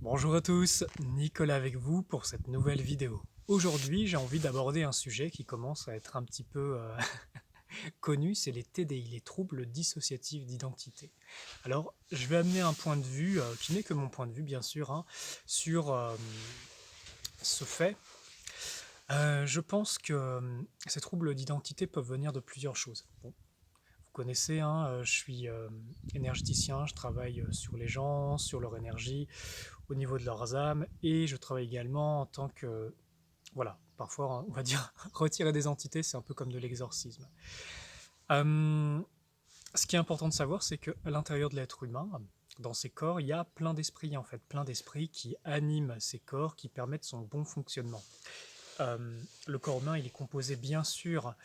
Bonjour à tous, Nicolas avec vous pour cette nouvelle vidéo. Aujourd'hui, j'ai envie d'aborder un sujet qui commence à être un petit peu connu, c'est les TDI, les troubles dissociatifs d'identité. Alors, je vais amener un point de vue, qui n'est que mon point de vue bien sûr, hein, sur ce fait. Je pense que ces troubles d'identité peuvent venir de plusieurs choses. Bon, vous connaissez, hein, je suis énergéticien, je travaille sur les gens, sur leur énergie, au niveau de leurs âmes, et je travaille également en tant que, voilà, parfois on va dire retirer des entités, c'est un peu comme de l'exorcisme. Euh, Ce qui est important de savoir, c'est qu'à l'intérieur de l'être humain, dans ces corps, il y a plein d'esprits en fait, plein d'esprits qui animent ces corps, qui permettent son bon fonctionnement. Le corps humain, il est composé bien sûr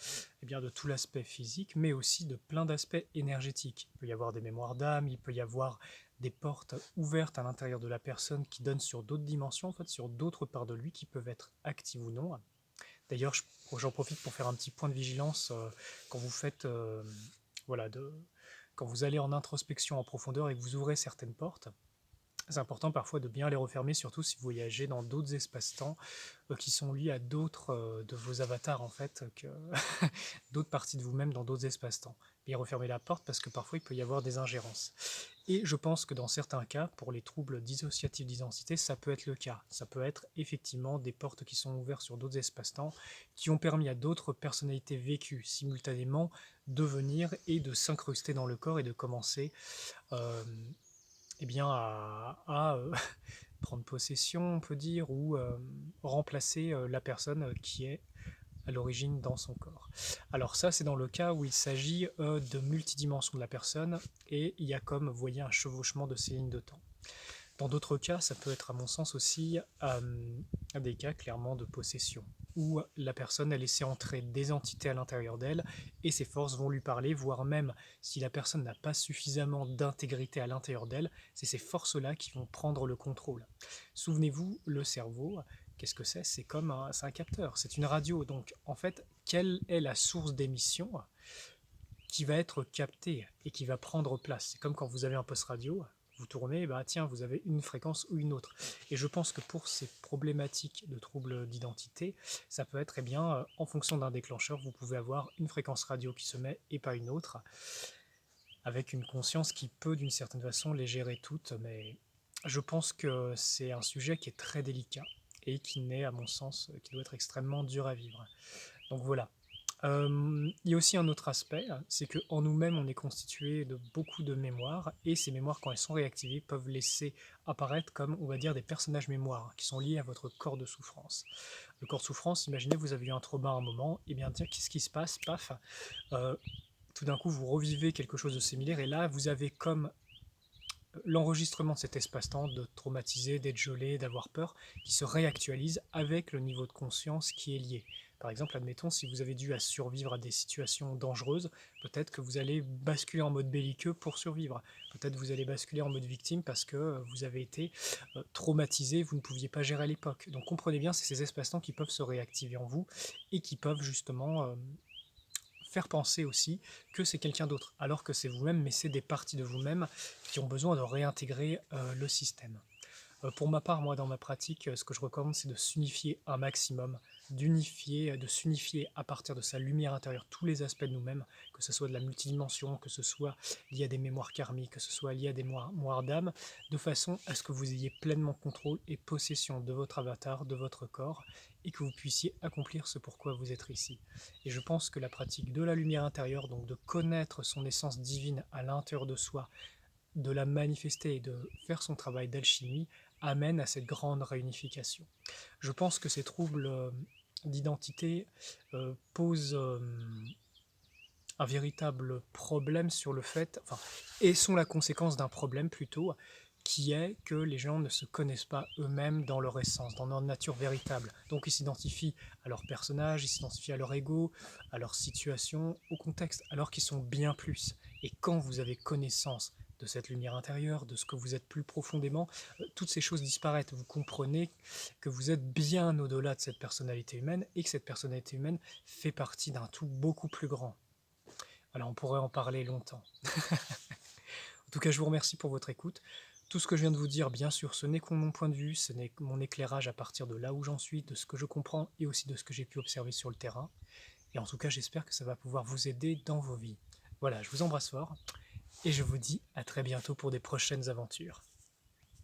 bien, de tout l'aspect physique, mais aussi de plein d'aspects énergétiques. Il peut y avoir des mémoires d'âme, il peut y avoir des portes ouvertes à l'intérieur de la personne qui donnent sur d'autres dimensions, en fait, sur d'autres parts de lui qui peuvent être actives ou non. D'ailleurs, j'en profite pour faire un petit point de vigilance quand vous faites, voilà, quand vous allez en introspection en profondeur et que vous ouvrez certaines portes. C'est important parfois de bien les refermer, surtout si vous voyagez dans d'autres espaces-temps qui sont liés à d'autres de vos avatars en fait, que d'autres parties de vous-même dans d'autres espaces-temps. Bien refermer la porte parce que parfois il peut y avoir des ingérences. Et je pense que dans certains cas, pour les troubles dissociatifs d'identité, ça peut être le cas. Ça peut être effectivement des portes qui sont ouvertes sur d'autres espaces-temps, qui ont permis à d'autres personnalités vécues simultanément de venir et de s'incruster dans le corps et de commencer euh, eh bien, à prendre possession, on peut dire, ou remplacer la personne qui est à l'origine dans son corps. Alors ça, c'est dans le cas où il s'agit de multidimensions de la personne et il y a comme, vous voyez, un chevauchement de ces lignes de temps. Dans d'autres cas, ça peut être à mon sens aussi des cas clairement de possession, où la personne a laissé entrer des entités à l'intérieur d'elle et ces forces vont lui parler, voire même si la personne n'a pas suffisamment d'intégrité à l'intérieur d'elle, c'est ces forces-là qui vont prendre le contrôle. Souvenez-vous, le cerveau, qu'est-ce que c'est? C'est un capteur, c'est une radio. Donc en fait, quelle est la source d'émission qui va être capté et qui va prendre place? C'est comme quand vous avez un poste radio, vous tournez, bah tiens, vous avez une fréquence ou une autre. Et je pense que pour ces problématiques de troubles d'identité, ça peut être, en fonction d'un déclencheur, vous pouvez avoir une fréquence radio qui se met et pas une autre, avec une conscience qui peut d'une certaine façon les gérer toutes, mais je pense que c'est un sujet qui est très délicat et qui n'est, à mon sens, qui doit être extrêmement dur à vivre. Donc voilà. Il y a aussi un autre aspect, c'est qu'en nous-mêmes, on est constitué de beaucoup de mémoires, et ces mémoires, quand elles sont réactivées, peuvent laisser apparaître comme, on va dire, des personnages mémoires qui sont liés à votre corps de souffrance. Le corps de souffrance, imaginez, vous avez eu un trauma à un moment, et bien, tiens, qu'est-ce qui se passe? Paf, euh, tout d'un coup, vous revivez quelque chose de similaire, et là, vous avez comme l'enregistrement de cet espace-temps, de traumatiser, d'être gelé, d'avoir peur, qui se réactualise avec le niveau de conscience qui est lié. Par exemple, admettons, si vous avez dû à survivre à des situations dangereuses, peut-être que vous allez basculer en mode belliqueux pour survivre. Peut-être que vous allez basculer en mode victime parce que vous avez été traumatisé, vous ne pouviez pas gérer à l'époque. Donc comprenez bien, c'est ces espaces-temps qui peuvent se réactiver en vous et qui peuvent justement faire penser aussi que c'est quelqu'un d'autre, alors que c'est vous-même, mais c'est des parties de vous-même qui ont besoin de réintégrer le système. Pour ma part, moi, dans ma pratique, ce que je recommande, c'est de s'unifier un maximum, d'unifier, de s'unifier à partir de sa lumière intérieure, tous les aspects de nous-mêmes, que ce soit de la multidimension, que ce soit lié à des mémoires karmiques, que ce soit lié à des mémoires d'âme, de façon à ce que vous ayez pleinement contrôle et possession de votre avatar, de votre corps, et que vous puissiez accomplir ce pourquoi vous êtes ici. Et je pense que la pratique de la lumière intérieure, donc de connaître son essence divine à l'intérieur de soi, de la manifester et de faire son travail d'alchimie, amène à cette grande réunification. Je pense que ces troubles d'identité posent un véritable problème sur le fait, enfin, et sont la conséquence d'un problème plutôt, qui est que les gens ne se connaissent pas eux-mêmes dans leur essence, dans leur nature véritable. Donc ils s'identifient à leur personnage, ils s'identifient à leur ego, à leur situation, au contexte, alors qu'ils sont bien plus. Et quand vous avez connaissance de cette lumière intérieure, de ce que vous êtes plus profondément, toutes ces choses disparaissent. Vous comprenez que vous êtes bien au-delà de cette personnalité humaine et que cette personnalité humaine fait partie d'un tout beaucoup plus grand. Voilà, on pourrait en parler longtemps. En tout cas, je vous remercie pour votre écoute. Tout ce que je viens de vous dire, bien sûr, ce n'est que mon point de vue, ce n'est que mon éclairage à partir de là où j'en suis, de ce que je comprends et aussi de ce que j'ai pu observer sur le terrain. Et en tout cas, j'espère que ça va pouvoir vous aider dans vos vies. Voilà, je vous embrasse fort et je vous dis à très bientôt pour des prochaines aventures.